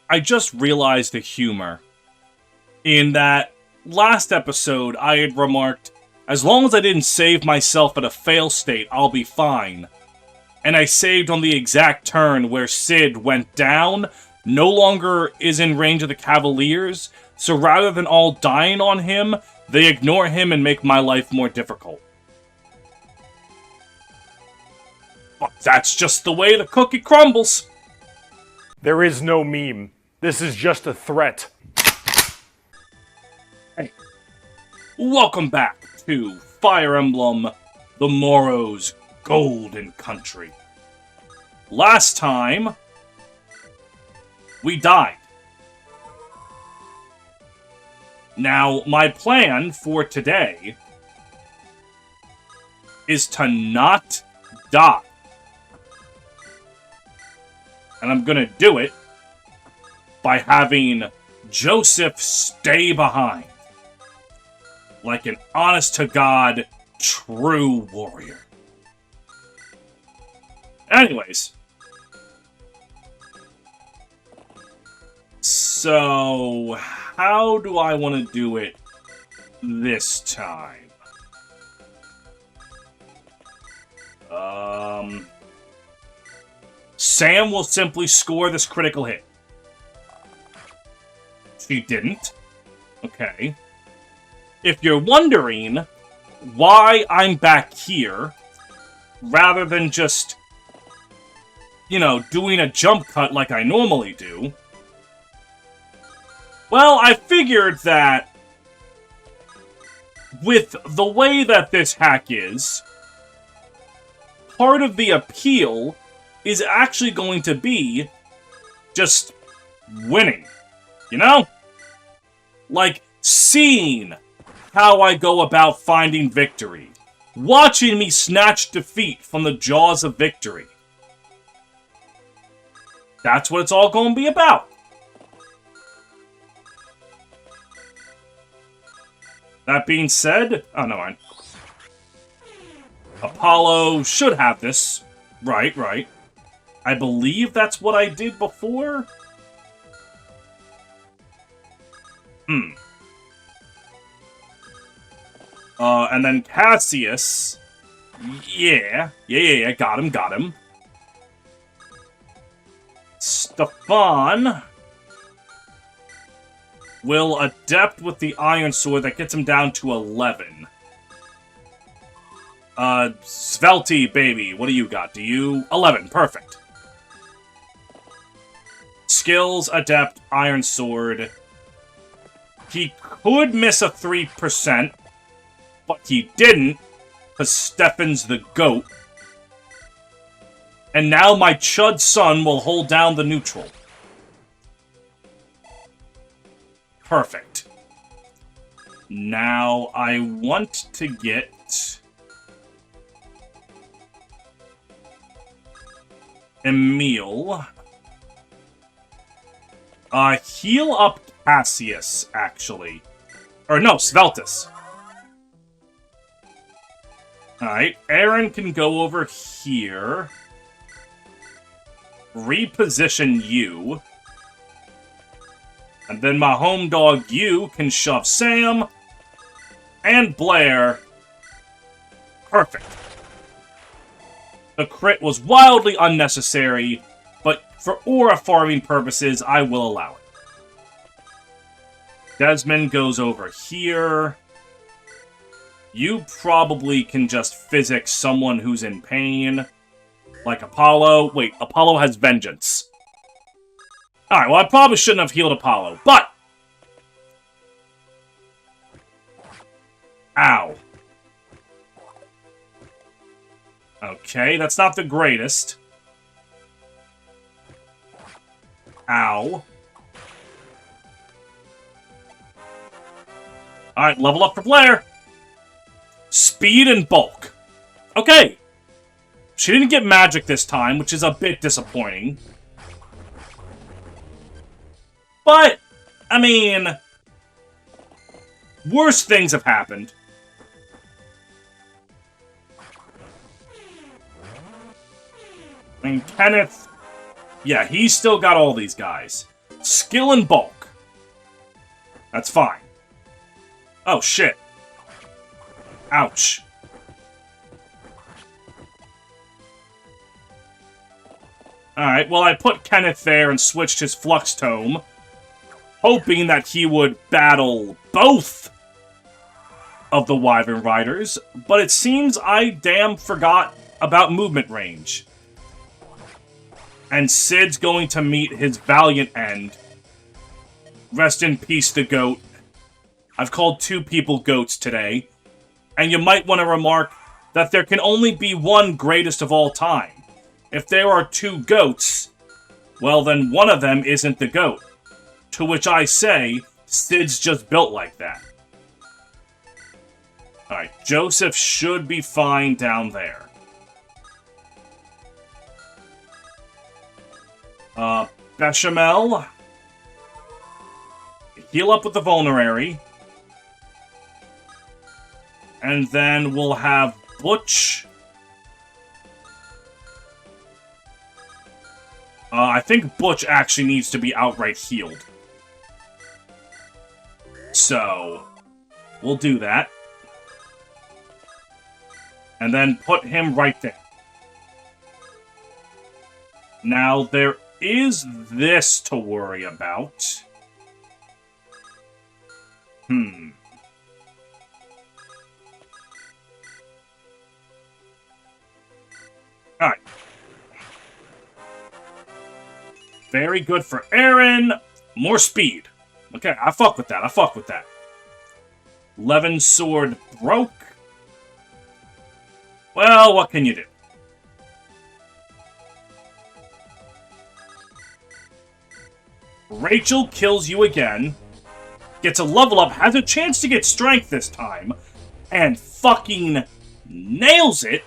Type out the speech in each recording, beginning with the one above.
I just realized the humor in that last episode I had remarked, as long as I didn't save myself at a fail state, I'll be fine. And I saved on the exact turn where Sid went down, no longer is in range of the Cavaliers, so rather than all dying on him, they ignore him and make my life more difficult. But that's just the way the cookie crumbles. There is no meme. This is just a threat. Hey, welcome back to Fire Emblem, the Morrow's Golden Country. Last time, we died. Now, my plan for today is to not die. And I'm gonna do it by having Joseph stay behind. Like an honest-to-God, true warrior. Anyways. So, how do I want to do it this time? Sam will simply score this critical hit. She didn't. Okay. If you're wondering why I'm back here, rather than just, doing a jump cut like I normally do, well, I figured that with the way that this hack is, part of the appeal is actually going to be just winning, Like, seeing how I go about finding victory. Watching me snatch defeat from the jaws of victory. That's what it's all going to be about. That being said... Oh, no, mind. Apollo should have this. Right. I believe that's what I did before. And then Cassius. Yeah, got him. Stefan will adept with the Iron Sword. That gets him down to 11. Svelty, baby, what do you got? 11, perfect. Skills, adept, Iron Sword. He could miss a 3%, but he didn't, because Stefan's the GOAT. And now my Chud son will hold down the neutral. Perfect. Now, I want to get... Emil. Heal up Cassius, actually. Or no, Sveltus. Alright, Aaron can go over here. Reposition you. And then my home dog, you, can shove Sam. And Blair. Perfect. The crit was wildly unnecessary, but for aura farming purposes, I will allow it. Desmond goes over here. You probably can just physics someone who's in pain. Like Apollo. Wait, Apollo has Vengeance. Alright, well, I probably shouldn't have healed Apollo, but... Ow. Okay, that's not the greatest. Ow. Alright, level up for Blair. Speed and bulk. Okay. She didn't get magic this time, which is a bit disappointing. But, I mean... worse things have happened. I mean, Kenneth... yeah, he's still got all these guys. skill and bulk. That's fine. Oh, shit. Ouch. Alright, well, I put Kenneth there and switched his Flux Tome, hoping that he would battle both of the Wyvern Riders, but it seems I damn forgot about movement range. And Sid's going to meet his valiant end. Rest in peace, the goat. I've called 2 people goats today, and you might want to remark that there can only be one greatest of all time. If there are 2 goats, well then one of them isn't the goat. To which I say, Sid's just built like that. Alright, Joseph should be fine down there. Bechamel. Heal up with the Vulnerary. And then we'll have Butch. I think Butch actually needs to be outright healed. So, we'll do that. And then put him right there. Now, there is this to worry about. Alright. Very good for Aaron. More speed. Okay, I fuck with that. I fuck with that. Levin sword broke. Well, what can you do? Rachel kills you again. Gets a level up. Has a chance to get strength this time. And fucking nails it.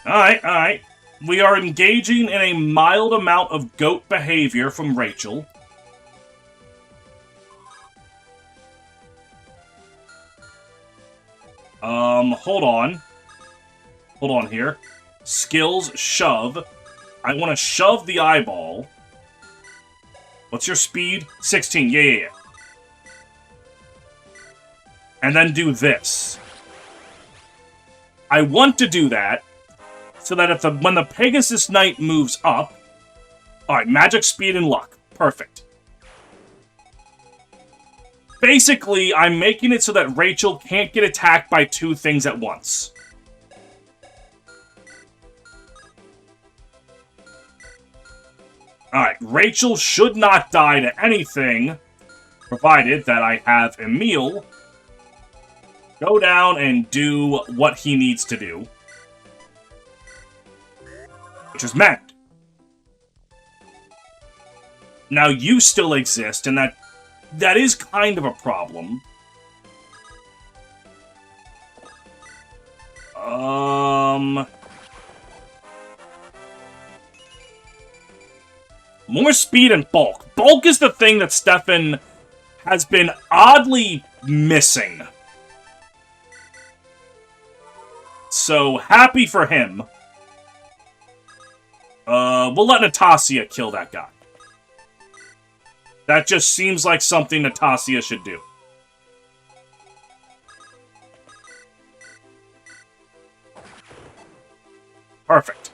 Alright, alright. We are engaging in a mild amount of goat behavior from Rachel. Hold on. Hold on here. Skills, shove. I want to shove the eyeball. What's your speed? 16. Yeah. And then do this. I want to do that so that when the Pegasus Knight moves up... Alright, magic, speed, and luck. Perfect. Basically, I'm making it so that Rachel can't get attacked by 2 things at once. Alright, Rachel should not die to anything, provided that I have Emil go down and do what he needs to do. Which is mend. Now, you still exist, and that is kind of a problem. More speed and bulk. Bulk is the thing that Stefan has been oddly missing. So, happy for him. We'll let Natasha kill that guy. That just seems like something Natasha should do. Perfect.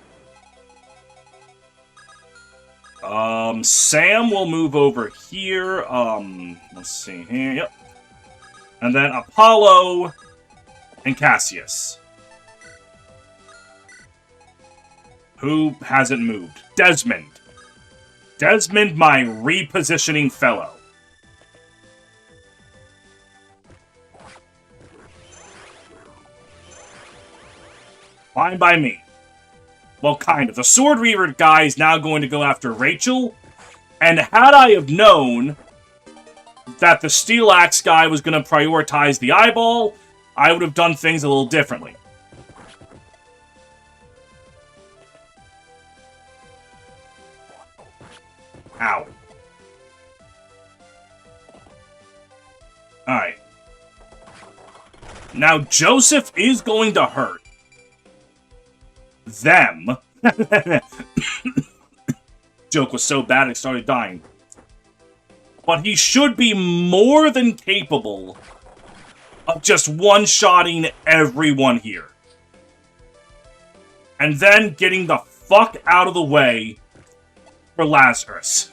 Sam will move over here. Let's see here. Yep. And then Apollo and Cassius. Who hasn't moved? Desmond. Desmond, my repositioning fellow. Fine by me. Well, kind of. The Sword Reaver guy is now going to go after Rachel. And had I have known that the Steel Axe guy was going to prioritize the eyeball, I would have done things a little differently. Ow. Alright. Now, Joseph is going to hurt them. joke was so bad I started dying. But he should be more than capable of just one-shotting everyone here. And then getting the fuck out of the way for Lazarus.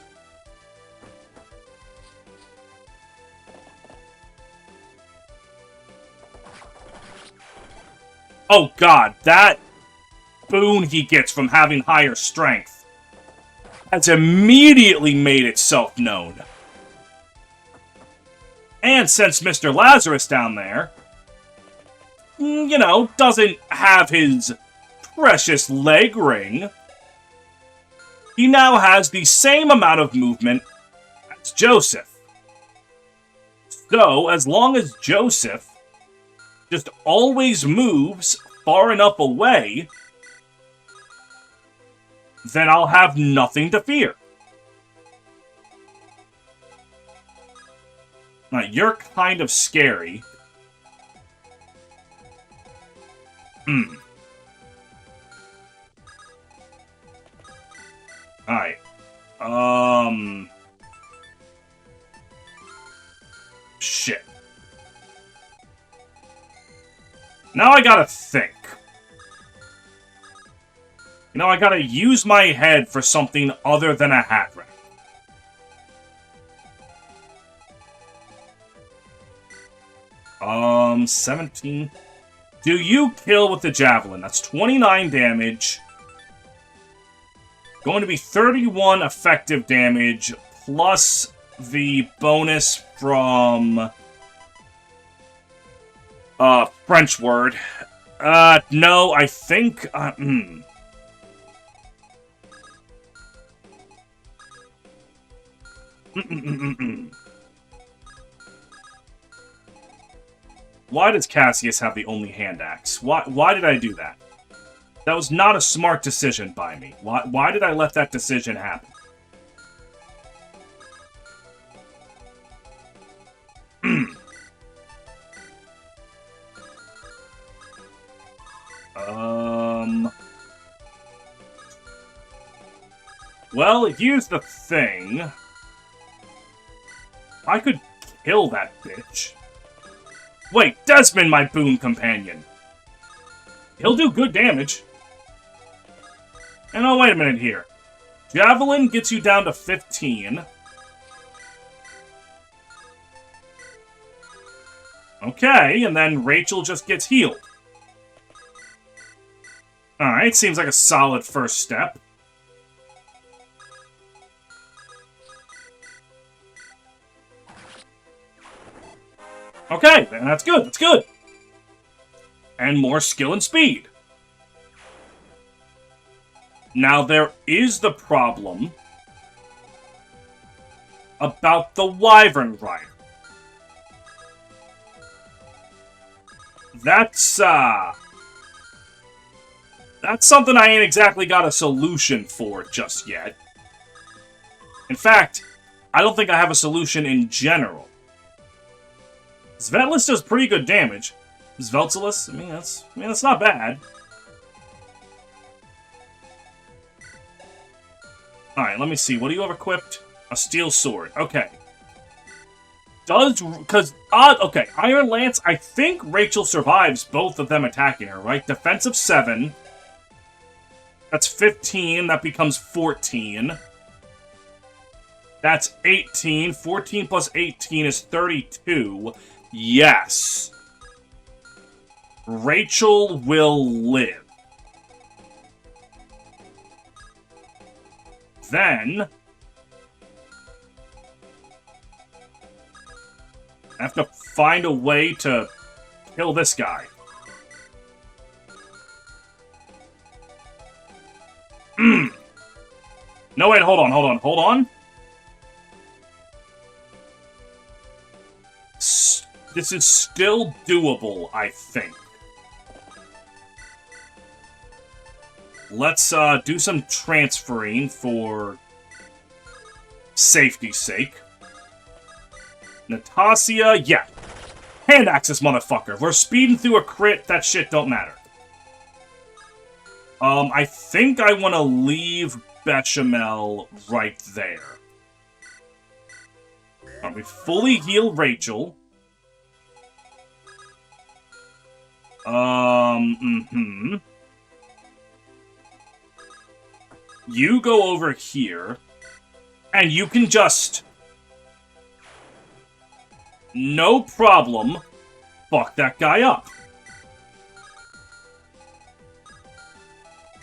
Oh god, that boon he gets from having higher strength has immediately made itself known. And since Mr. Lazarus down there, you know, doesn't have his precious leg ring, he now has the same amount of movement as Joseph. So, as long as Joseph just always moves far enough away, then I'll have nothing to fear. Now, you're kind of scary. Alright. Shit. Now I gotta think. You know, I gotta use my head for something other than a hat rack. 17. Do you kill with the javelin? That's 29 damage. Going to be 31 effective damage, plus the bonus from French word. No, I think Why does Cassius have the only hand axe? Why did I do that? That was not a smart decision by me. Why did I let that decision happen? Well, here's the thing. I could kill that bitch. Wait, Desmond, my boon companion. He'll do good damage. And oh, wait a minute here. Javelin gets you down to 15. Okay, and then Rachel just gets healed. Alright, seems like a solid first step. Okay, then that's good, that's good. And more skill and speed. Now, there is the problem about the Wyvern Rider. That's something I ain't exactly got a solution for just yet. In fact, I don't think I have a solution in general. Svetlus does pretty good damage. Sveltulus, I mean, that's not bad. Alright, let me see. What do you have equipped? A steel sword. Okay. Okay, Iron Lance, I think Rachel survives both of them attacking her, right? Defensive 7. That's 15. That becomes 14. That's 18. 14 plus 18 is 32. Yes. Rachel will live. Then I have to find a way to kill this guy. No, wait, hold on. This is still doable, I think. Let's do some transferring for safety's sake. Natasha, yeah. Hand axe this motherfucker. If we're speeding through a crit, that shit don't matter. I think I want to leave Bechamel right there. We fully heal Rachel. You go over here, and you can just... no problem, fuck that guy up.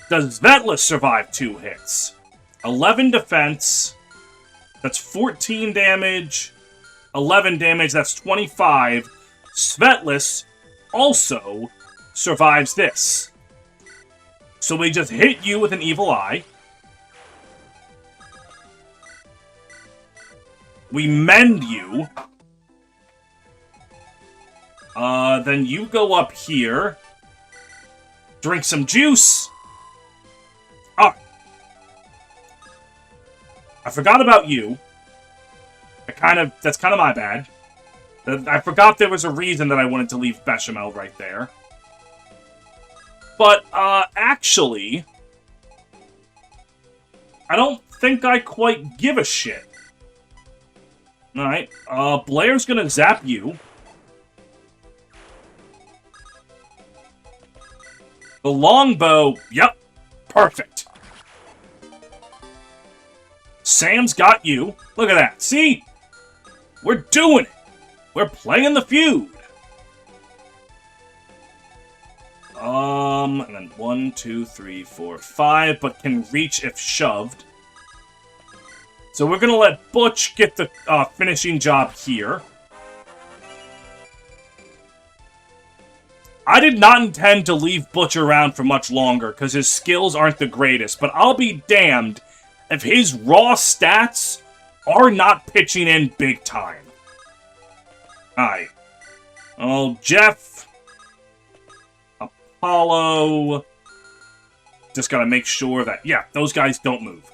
Does Svetless survive 2 hits? 11 defense. That's 14 damage. 11 damage, that's 25. Svetless also survives this. So we just hit you with an evil eye. We mend you. Then you go up here. Drink some juice. Oh. I forgot about you. That's kind of my bad. I forgot there was a reason that I wanted to leave Bechamel right there. But, actually... I don't think I quite give a shit. Alright, Blair's gonna zap you. The longbow, yep, perfect. Sam's got you. Look at that, see? We're doing it. We're playing the feud. And then 1, 2, 3, 4, 5, but can reach if shoved. So we're gonna let Butch get the finishing job here. I did not intend to leave Butch around for much longer, because his skills aren't the greatest, but I'll be damned if his raw stats are not pitching in big time. Alright. Oh, Jeff. Apollo. Just gotta make sure that, yeah, those guys don't move.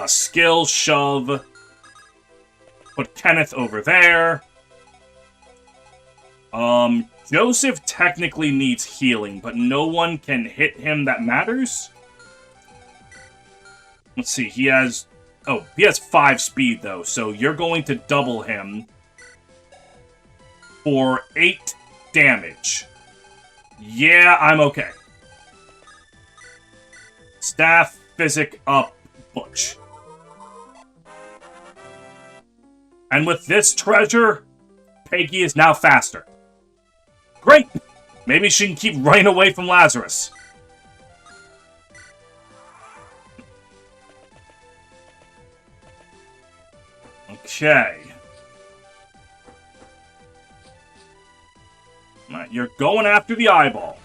Skill, shove. Put Kenneth over there. Joseph technically needs healing, but no one can hit him that matters. Let's see, he has 5 speed, though, so you're going to double him for 8 damage. Yeah, I'm okay. Staff, physic up, Butch. And with this treasure, Peggy is now faster. Great! Maybe she can keep running away from Lazarus. Okay. Right, you're going after the eyeball.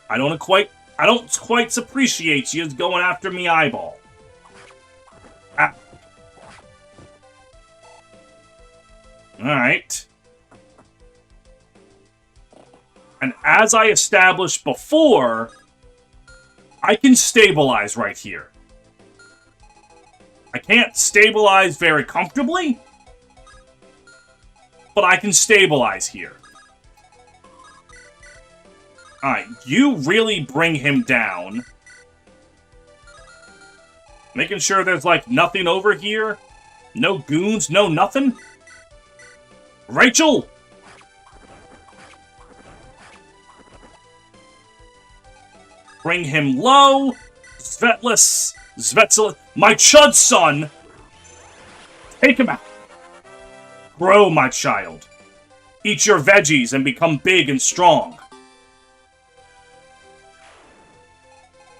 I don't quite appreciate you as going after me eyeball. Ah. Alright. And as I established before, I can stabilize right here. I can't stabilize very comfortably, but I can stabilize here. Alright, you really bring him down. Making sure there's, like, nothing over here. No goons, no nothing. Rachel! Bring him low. Svetless. My chud son! Take him out. Grow, my child. Eat your veggies and become big and strong.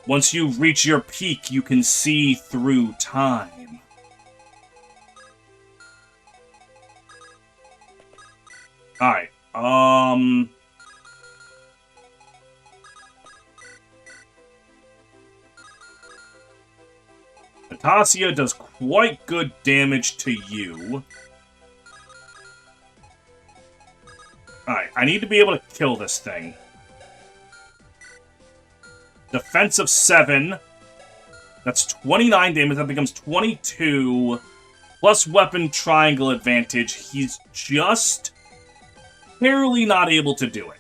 Once you reach your peak, you can see through time. Alright, Natasha does quite good damage to you. Alright, I need to be able to kill this thing. Defense of 7. That's 29 damage. That becomes 22. Plus weapon triangle advantage. He's just barely not able to do it.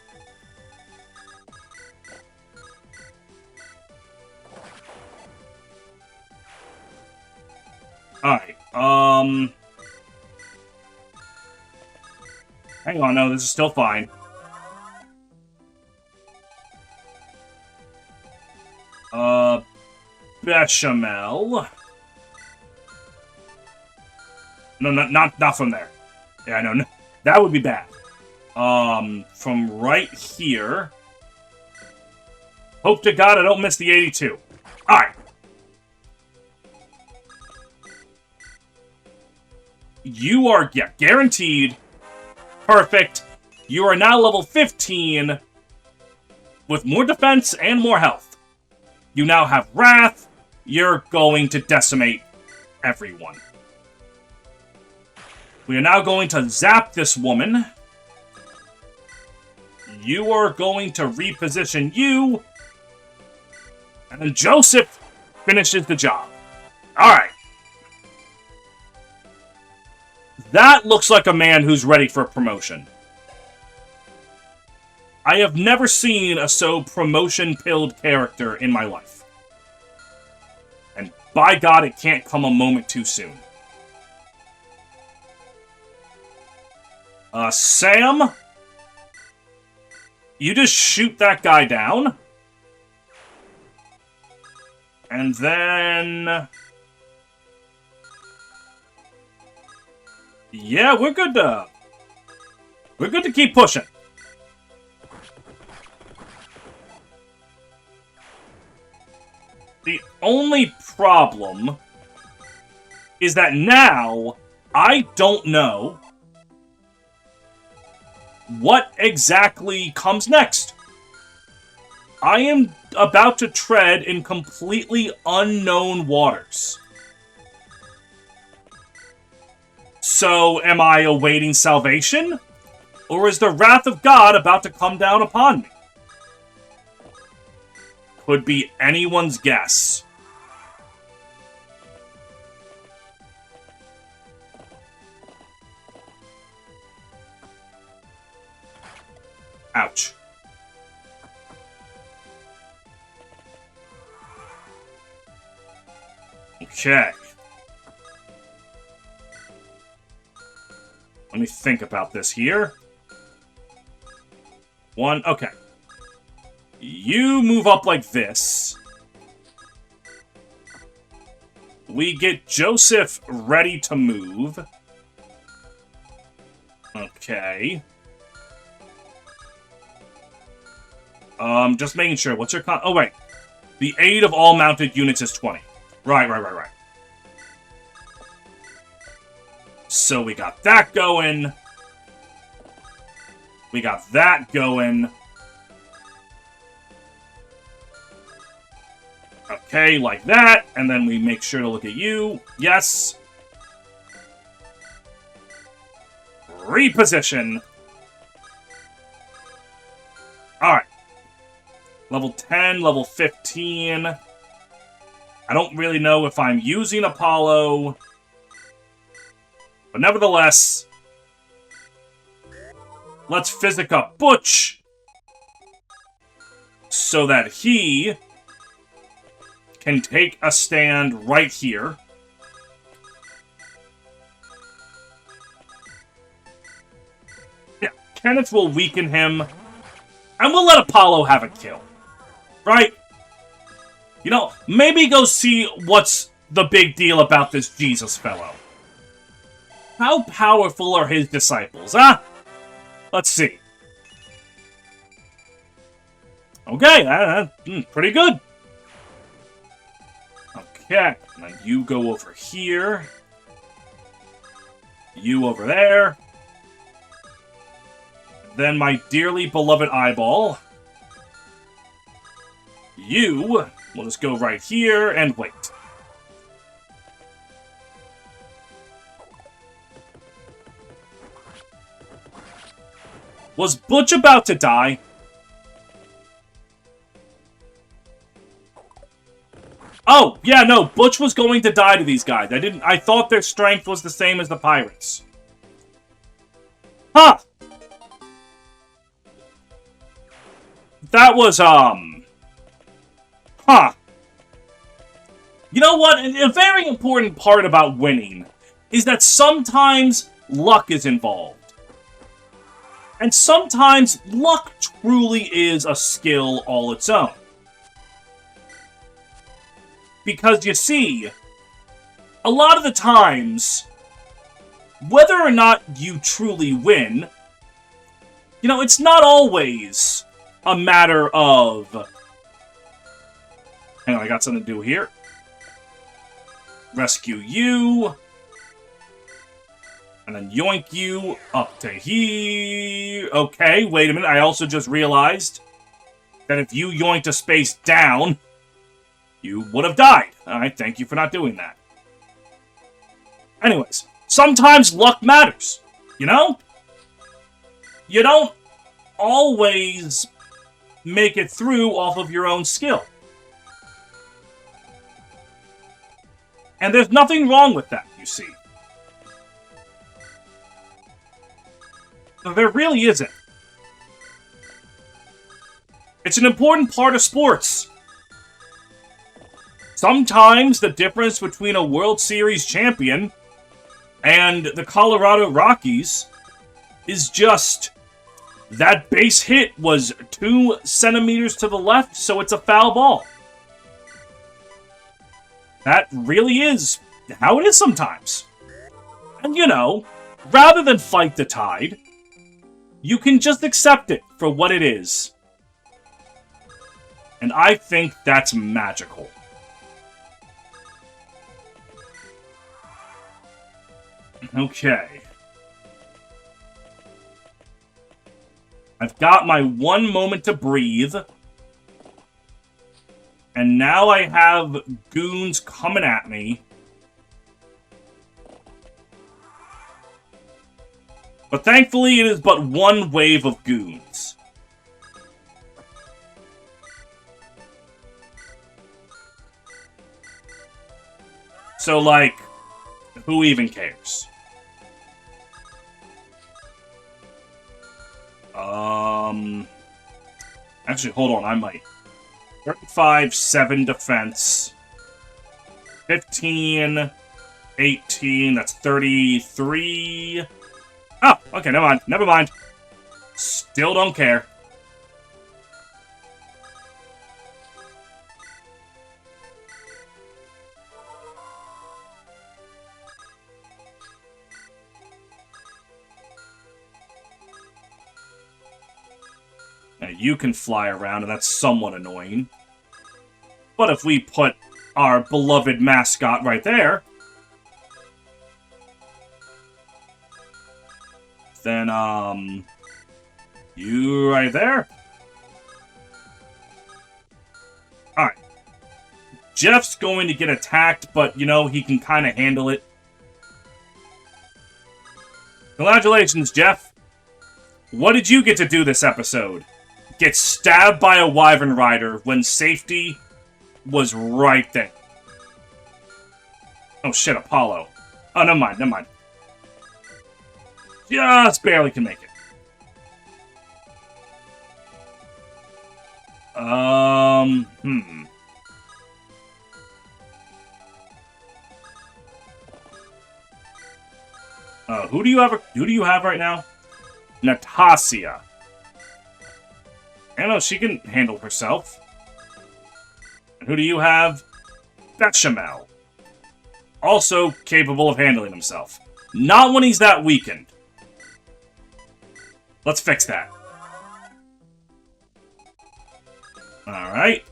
Alright, hang on, no, this is still fine. Bechamel. No, not from there. Yeah, no, that would be bad. From right here. Hope to God I don't miss the 82. Alright. You are, yeah, guaranteed. Perfect. You are now level 15 with more defense and more health. You now have Wrath. You're going to decimate everyone. We are now going to zap this woman. You are going to reposition you. And then Joseph finishes the job. Alright. That looks like a man who's ready for promotion. I have never seen a so promotion-pilled character in my life. And by God, it can't come a moment too soon. Sam? You just shoot that guy down. And then... yeah, we're good to... we're good to keep pushing. The only problem is that now I don't know what exactly comes next. I am about to tread in completely unknown waters. So, am I awaiting salvation? Or is the wrath of God about to come down upon me? Could be anyone's guess. Ouch. Okay. Let me think about this here. One, okay. You move up like this. We get Joseph ready to move. Okay. Just making sure. What's your con- oh, wait. The aid of all mounted units is 20. Right. So we got that going. We got that going. Okay, like that. And then we make sure to look at you. Yes. Reposition. Alright. Level 10, level 15. I don't really know if I'm using Apollo. But nevertheless, let's physic up Butch so that he can take a stand right here. Yeah, Kenneth will weaken him, and we'll let Apollo have a kill. Right? You know, maybe go see what's the big deal about this Jesus fellow. How powerful are his disciples, huh? Let's see. Okay, pretty good. Okay, now you go over here. You over there. Then my dearly beloved eyeball. You will just go right here and wait. Was Butch about to die? Oh, yeah, no, Butch was going to die to these guys. I thought their strength was the same as the pirates. Huh! That was, Huh. You know what? A very important part about winning is that sometimes luck is involved. And sometimes luck truly is a skill all its own. Because you see, a lot of the times, whether or not you truly win, it's not always a matter of... Hang on, I got something to do here. Rescue you. And then yoink you up to here. Okay, wait a minute. I also just realized that if you yoinked a space down, you would have died. Alright, thank you for not doing that. Anyways, sometimes luck matters. You know? You don't always make it through off of your own skill. And there's nothing wrong with that, you see. There really isn't. It's an important part of sports. Sometimes the difference between a World Series champion and the Colorado Rockies is just that base hit was 2 centimeters to the left, so it's a foul ball. That really is how it is sometimes. And rather than fight the tide, you can just accept it for what it is. And I think that's magical. Okay. I've got my 1 moment to breathe. And now I have goons coming at me. But thankfully, it is but 1 wave of goons. So, who even cares? Actually, hold on, I might. 35, 7 defense. 15, 18, that's 33. Oh, okay, never mind. Still don't care. Now, you can fly around, and that's somewhat annoying. But if we put our beloved mascot right there, then, you right there. Alright. Jeff's going to get attacked, but, he can kind of handle it. Congratulations, Jeff. What did you get to do this episode? Get stabbed by a Wyvern Rider when safety was right there. Oh shit, Apollo. Oh, never mind. Just barely can make it. Who do you have right now? Natasha. I know she can handle herself. And who do you have? Bechamel. Also capable of handling himself. Not when he's that weakened. Let's fix that. Alright.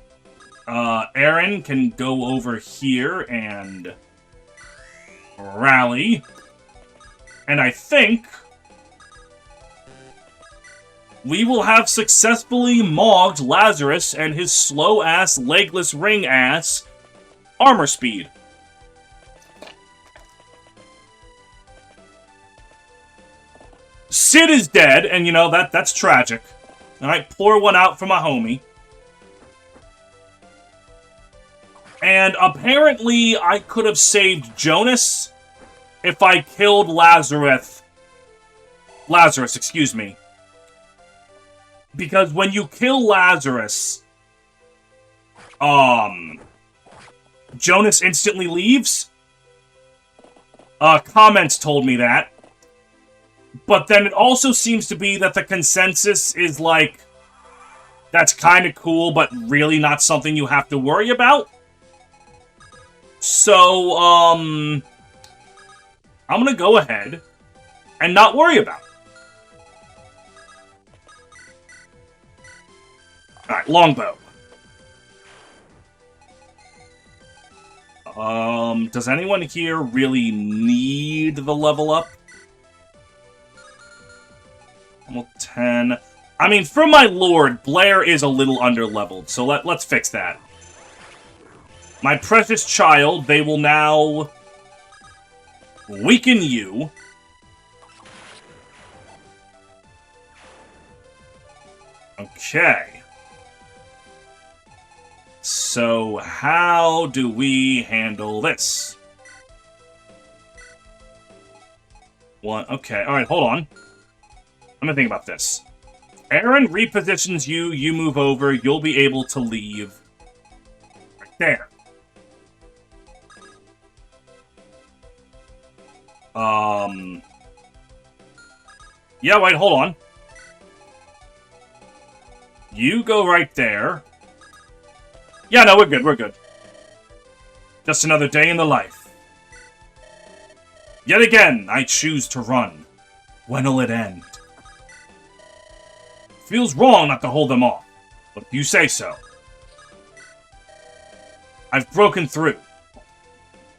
Aaron can go over here and rally. And I think we will have successfully mogged Lazarus and his slow-ass, legless ring-ass armor speed. Sid is dead, and that's tragic. Alright, pour one out for my homie. And apparently I could have saved Jonas if I killed Lazarus, excuse me. Because when you kill Lazarus, Jonas instantly leaves? Comments told me that. But then it also seems to be that the consensus is like, that's kind of cool, but really not something you have to worry about. So, I'm gonna go ahead and not worry about it. Alright, longbow. Does anyone here really need the level up? Level 10. I mean, for my lord, Blair is a little under-leveled, so let's fix that. My precious child, they will now weaken you. Okay. So, how do we handle this? One, okay, alright, hold on. I'm gonna think about this. Aaron repositions you, you move over, you'll be able to leave. Right there. Yeah, wait, hold on. You go right there. Yeah, no, we're good, we're good. Just another day in the life. Yet again, I choose to run. When'll it end? Feels wrong not to hold them off, but you say so. I've broken through.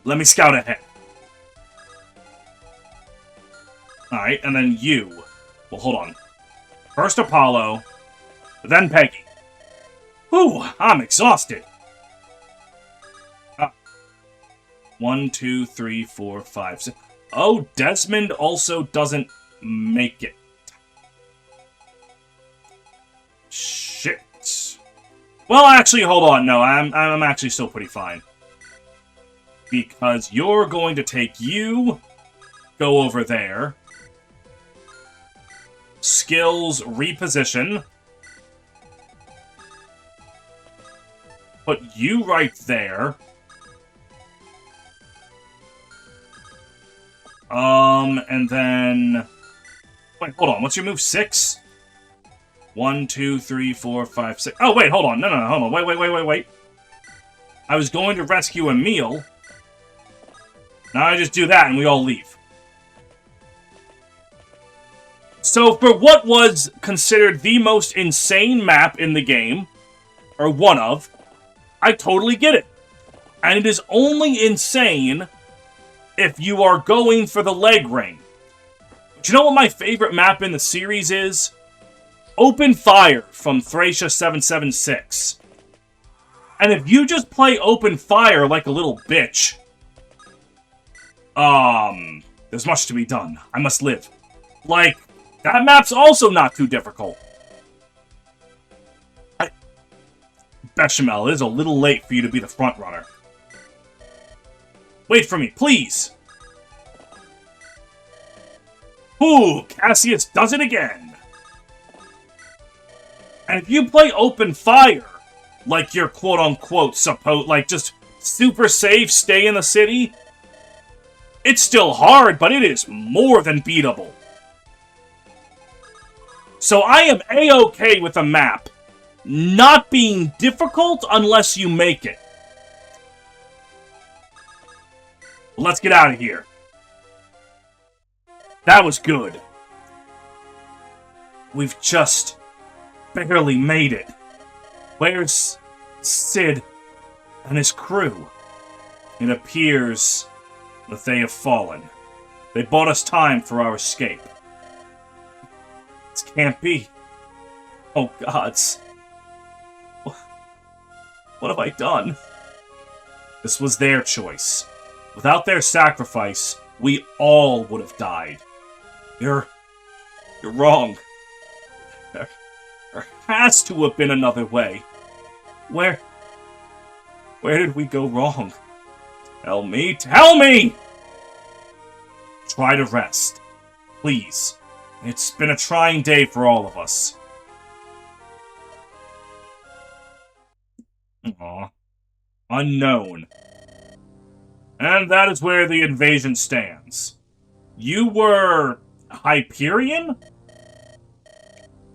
Let me scout ahead. Alright, and then you. Well, hold on. First Apollo, then Peggy. Whew, I'm exhausted. 1, 2, 3, 4, 5, 6. Oh, Desmond also doesn't make it. Shit. Well, actually, hold on. No, I'm actually still pretty fine. Because you're going to take you, go over there. Skills, reposition. Put you right there. And then... Wait, hold on. What's your move? 6? 1, 2, 3, 4, 5, 6. Oh, wait, hold on. No, hold on. Wait. I was going to rescue Emil. Now I just do that and we all leave. So, for what was considered the most insane map in the game, or one of, I totally get it. And it is only insane if you are going for the leg ring. Do you know what my favorite map in the series is? Open Fire from Thracia 776. And if you just play Open Fire like a little bitch, there's much to be done. I must live. Like, that map's also not too difficult. Bechamel, it is a little late for you to be the front runner. Wait for me, please! Ooh, Cassius does it again! And if you play Open Fire, like you're quote-unquote like just super safe, stay in the city, it's still hard, but it is more than beatable. So I am A-okay with a map not being difficult unless you make it. Let's get out of here. That was good. We've just barely made it. Where's Sid and his crew? It appears that they have fallen. They bought us time for our escape. This can't be. Oh, gods. What have I done? This was their choice. Without their sacrifice, we all would have died. You're wrong. There has to have been another way. Where did we go wrong? Tell me! Try to rest. Please. It's been a trying day for all of us. Aw. Unknown. And that is where the invasion stands. You were Hyperion?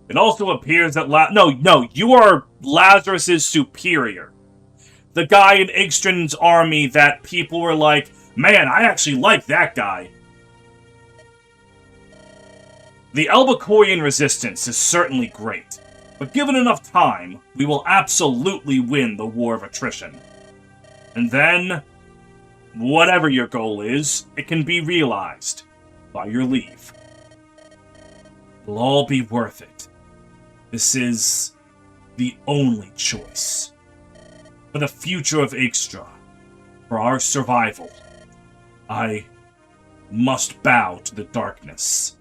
It also appears that No, you are Lazarus's superior. The guy in Igstrin's army that people were like, man, I actually like that guy. The Albacorian resistance is certainly great, but given enough time, we will absolutely win the war of attrition. And then, whatever your goal is, it can be realized by your leave. It'll all be worth it. This is the only choice. For the future of Ixtra, for our survival, I must bow to the darkness.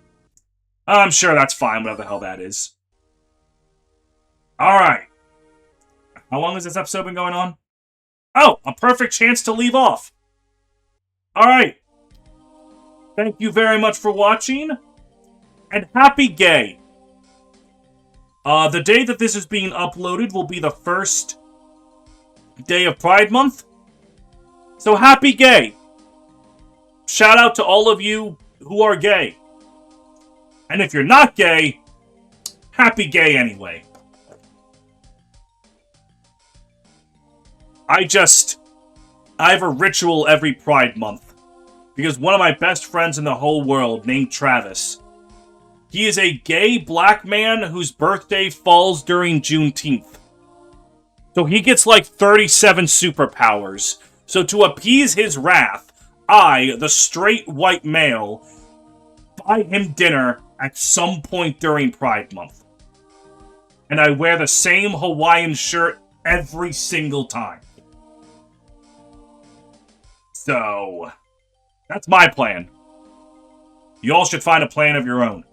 I'm sure that's fine, whatever the hell that is. Alright. How long has this episode been going on? Oh, a perfect chance to leave off. Alright. Thank you very much for watching, and happy gay. The day that this is being uploaded will be the first day of Pride Month. So happy gay. Shout out to all of you who are gay. And if you're not gay, happy gay anyway. I have a ritual every Pride Month. Because one of my best friends in the whole world, named Travis, he is a gay black man whose birthday falls during Juneteenth. So he gets like 37 superpowers. So to appease his wrath, I, the straight white male, buy him dinner at some point during Pride Month. And I wear the same Hawaiian shirt every single time. So, that's my plan. You all should find a plan of your own.